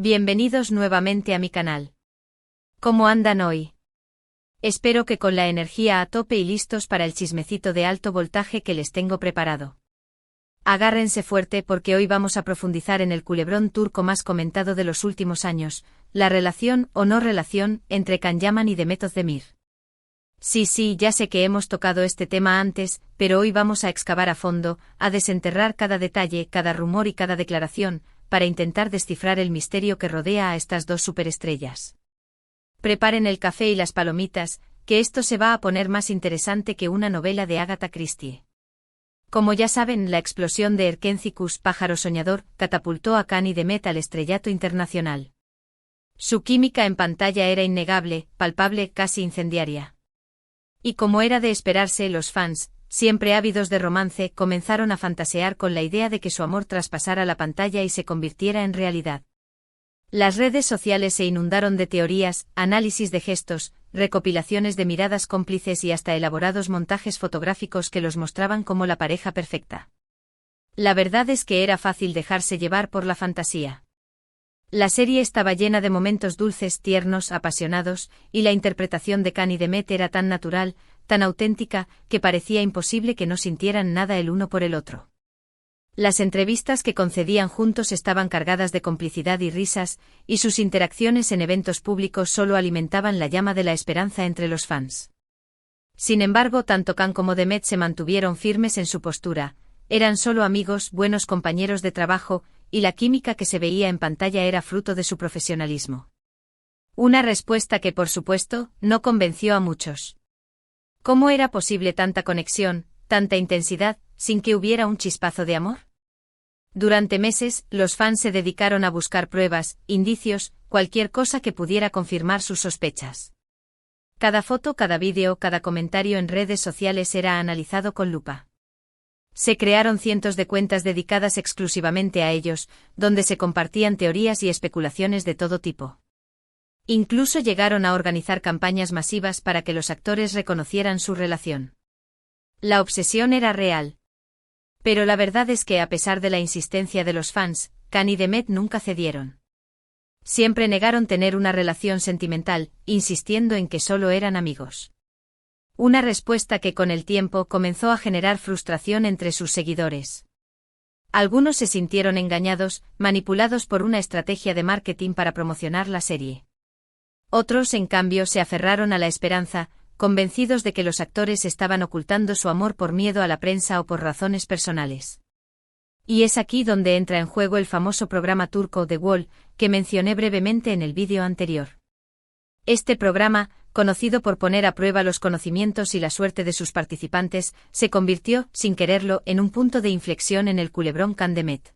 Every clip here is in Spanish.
Bienvenidos nuevamente a mi canal. ¿Cómo andan hoy? Espero que con la energía a tope y listos para el chismecito de alto voltaje que les tengo preparado. Agárrense fuerte porque hoy vamos a profundizar en el culebrón turco más comentado de los últimos años, la relación o no relación entre Can Yaman y Demet Özdemir. Sí, ya sé que hemos tocado este tema antes, pero hoy vamos a excavar a fondo, a desenterrar cada detalle, cada rumor y cada declaración, para intentar descifrar el misterio que rodea a estas dos superestrellas. Preparen el café y las palomitas, que esto se va a poner más interesante que una novela de Agatha Christie. Como ya saben, la explosión de Erkencikus, pájaro soñador, catapultó a Can y Demet al estrellato internacional. Su química en pantalla era innegable, palpable, casi incendiaria. Y como era de esperarse, los fans, siempre ávidos de romance, comenzaron a fantasear con la idea de que su amor traspasara la pantalla y se convirtiera en realidad. Las redes sociales se inundaron de teorías, análisis de gestos, recopilaciones de miradas cómplices y hasta elaborados montajes fotográficos que los mostraban como la pareja perfecta. La verdad es que era fácil dejarse llevar por la fantasía. La serie estaba llena de momentos dulces, tiernos, apasionados, y la interpretación de Can y Demet era tan natural, tan auténtica, que parecía imposible que no sintieran nada el uno por el otro. Las entrevistas que concedían juntos estaban cargadas de complicidad y risas, y sus interacciones en eventos públicos solo alimentaban la llama de la esperanza entre los fans. Sin embargo, tanto Can como Demet se mantuvieron firmes en su postura, eran solo amigos, buenos compañeros de trabajo, y la química que se veía en pantalla era fruto de su profesionalismo. Una respuesta que, por supuesto, no convenció a muchos. ¿Cómo era posible tanta conexión, tanta intensidad, sin que hubiera un chispazo de amor? Durante meses, los fans se dedicaron a buscar pruebas, indicios, cualquier cosa que pudiera confirmar sus sospechas. Cada foto, cada vídeo, cada comentario en redes sociales era analizado con lupa. Se crearon cientos de cuentas dedicadas exclusivamente a ellos, donde se compartían teorías y especulaciones de todo tipo. Incluso llegaron a organizar campañas masivas para que los actores reconocieran su relación. La obsesión era real. Pero la verdad es que a pesar de la insistencia de los fans, Can y Demet nunca cedieron. Siempre negaron tener una relación sentimental, insistiendo en que solo eran amigos. Una respuesta que con el tiempo comenzó a generar frustración entre sus seguidores. Algunos se sintieron engañados, manipulados por una estrategia de marketing para promocionar la serie. Otros, en cambio, se aferraron a la esperanza, convencidos de que los actores estaban ocultando su amor por miedo a la prensa o por razones personales. Y es aquí donde entra en juego el famoso programa turco The Wall, que mencioné brevemente en el vídeo anterior. Este programa, conocido por poner a prueba los conocimientos y la suerte de sus participantes, se convirtió, sin quererlo, en un punto de inflexión en el culebrón Can Demet.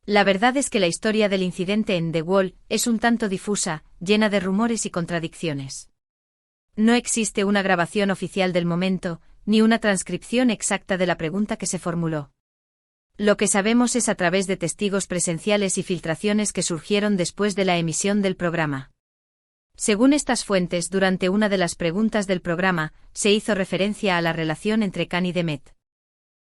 La verdad es que la historia del incidente en The Wall es un tanto difusa, llena de rumores y contradicciones. No existe una grabación oficial del momento, ni una transcripción exacta de la pregunta que se formuló. Lo que sabemos es a través de testigos presenciales y filtraciones que surgieron después de la emisión del programa. Según estas fuentes, durante una de las preguntas del programa, se hizo referencia a la relación entre Can y Demet.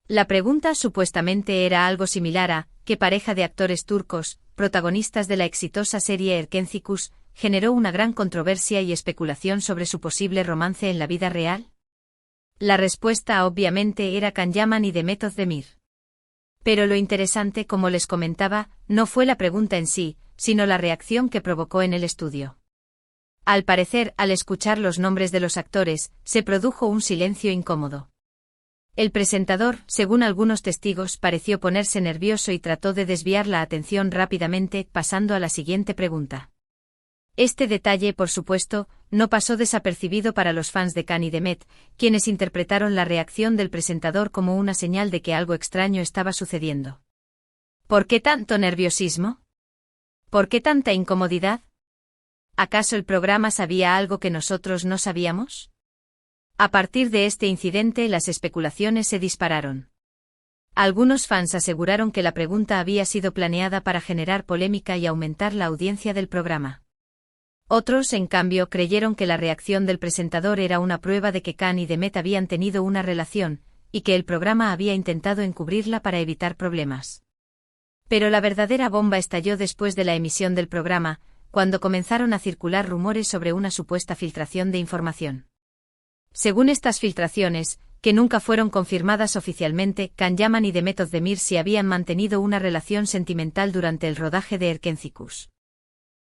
La pregunta supuestamente era algo similar a ¿qué pareja de actores turcos, protagonistas de la exitosa serie Erkencikus, generó una gran controversia y especulación sobre su posible romance en la vida real? La respuesta obviamente era Can Yaman y Demet Özdemir. Pero lo interesante, como les comentaba, no fue la pregunta en sí, sino la reacción que provocó en el estudio. Al parecer, al escuchar los nombres de los actores, se produjo un silencio incómodo. El presentador, según algunos testigos, pareció ponerse nervioso y trató de desviar la atención rápidamente, pasando a la siguiente pregunta. Este detalle, por supuesto, no pasó desapercibido para los fans de Can y Demet, quienes interpretaron la reacción del presentador como una señal de que algo extraño estaba sucediendo. ¿Por qué tanto nerviosismo? ¿Por qué tanta incomodidad? ¿Acaso el programa sabía algo que nosotros no sabíamos? A partir de este incidente, las especulaciones se dispararon. Algunos fans aseguraron que la pregunta había sido planeada para generar polémica y aumentar la audiencia del programa. Otros, en cambio, creyeron que la reacción del presentador era una prueba de que Can y Demet habían tenido una relación, y que el programa había intentado encubrirla para evitar problemas. Pero la verdadera bomba estalló después de la emisión del programa, cuando comenzaron a circular rumores sobre una supuesta filtración de información. Según estas filtraciones, que nunca fueron confirmadas oficialmente, Can Yaman y Demet Özdemir sí habían mantenido una relación sentimental durante el rodaje de Erkenzikus.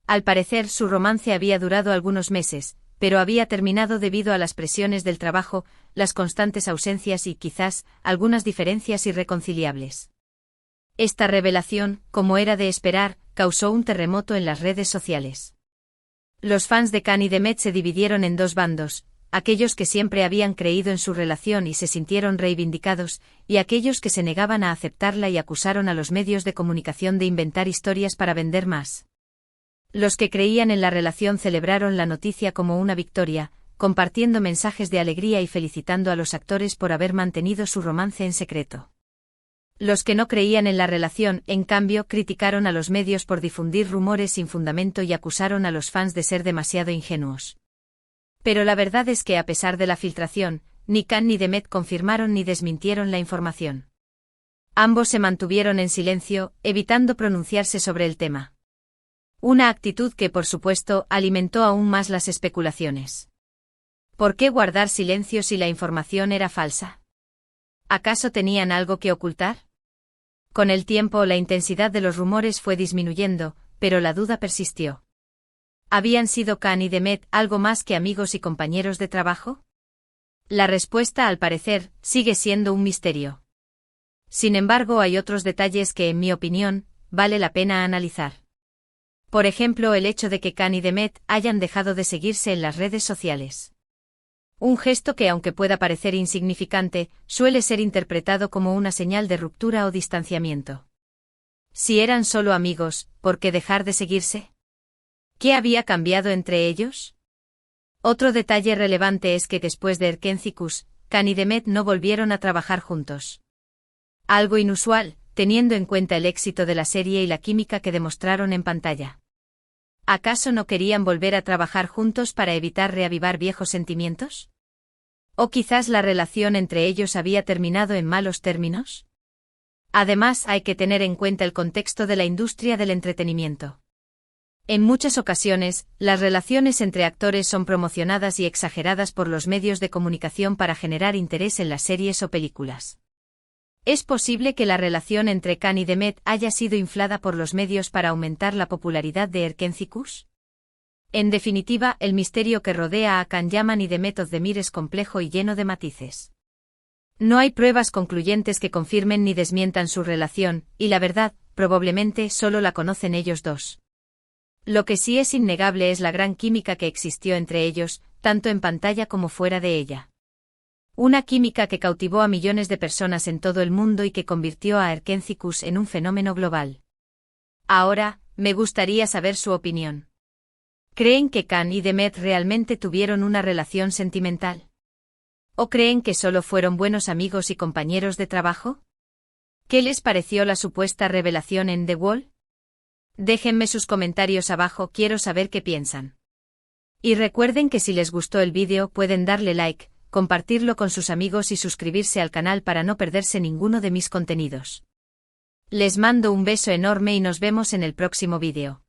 Al parecer, su romance había durado algunos meses, pero había terminado debido a las presiones del trabajo, las constantes ausencias y, quizás, algunas diferencias irreconciliables. Esta revelación, como era de esperar, causó un terremoto en las redes sociales. Los fans de Can y Demet se dividieron en dos bandos, aquellos que siempre habían creído en su relación y se sintieron reivindicados, y aquellos que se negaban a aceptarla y acusaron a los medios de comunicación de inventar historias para vender más. Los que creían en la relación celebraron la noticia como una victoria, compartiendo mensajes de alegría y felicitando a los actores por haber mantenido su romance en secreto. Los que no creían en la relación, en cambio, criticaron a los medios por difundir rumores sin fundamento y acusaron a los fans de ser demasiado ingenuos. Pero la verdad es que a pesar de la filtración, ni Can ni Demet confirmaron ni desmintieron la información. Ambos se mantuvieron en silencio, evitando pronunciarse sobre el tema. Una actitud que, por supuesto, alimentó aún más las especulaciones. ¿Por qué guardar silencio si la información era falsa? ¿Acaso tenían algo que ocultar? Con el tiempo la intensidad de los rumores fue disminuyendo, pero la duda persistió. ¿Habían sido Can y Demet algo más que amigos y compañeros de trabajo? La respuesta, al parecer, sigue siendo un misterio. Sin embargo, hay otros detalles que, en mi opinión, vale la pena analizar. Por ejemplo, el hecho de que Can y Demet hayan dejado de seguirse en las redes sociales. Un gesto que, aunque pueda parecer insignificante, suele ser interpretado como una señal de ruptura o distanciamiento. Si eran solo amigos, ¿por qué dejar de seguirse? ¿Qué había cambiado entre ellos? Otro detalle relevante es que después de Erkenzikus, Can y Demet no volvieron a trabajar juntos. Algo inusual, teniendo en cuenta el éxito de la serie y la química que demostraron en pantalla. ¿Acaso no querían volver a trabajar juntos para evitar reavivar viejos sentimientos? ¿O quizás la relación entre ellos había terminado en malos términos? Además, hay que tener en cuenta el contexto de la industria del entretenimiento. En muchas ocasiones, las relaciones entre actores son promocionadas y exageradas por los medios de comunicación para generar interés en las series o películas. ¿Es posible que la relación entre Can y Demet haya sido inflada por los medios para aumentar la popularidad de Erkenzikus? En definitiva, el misterio que rodea a Can Yaman y Demet Özdemir es complejo y lleno de matices. No hay pruebas concluyentes que confirmen ni desmientan su relación, y la verdad, probablemente solo la conocen ellos dos. Lo que sí es innegable es la gran química que existió entre ellos, tanto en pantalla como fuera de ella. Una química que cautivó a millones de personas en todo el mundo y que convirtió a Erkenzikus en un fenómeno global. Ahora, me gustaría saber su opinión. ¿Creen que Can y Demet realmente tuvieron una relación sentimental? ¿O creen que solo fueron buenos amigos y compañeros de trabajo? ¿Qué les pareció la supuesta revelación en The Wall? Déjenme sus comentarios abajo, quiero saber qué piensan. Y recuerden que si les gustó el vídeo pueden darle like, compartirlo con sus amigos y suscribirse al canal para no perderse ninguno de mis contenidos. Les mando un beso enorme y nos vemos en el próximo vídeo.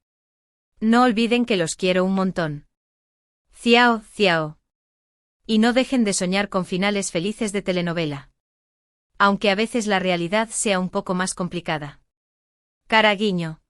No olviden que los quiero un montón. Ciao, ciao. Y no dejen de soñar con finales felices de telenovela. Aunque a veces la realidad sea un poco más complicada. Cara guiño.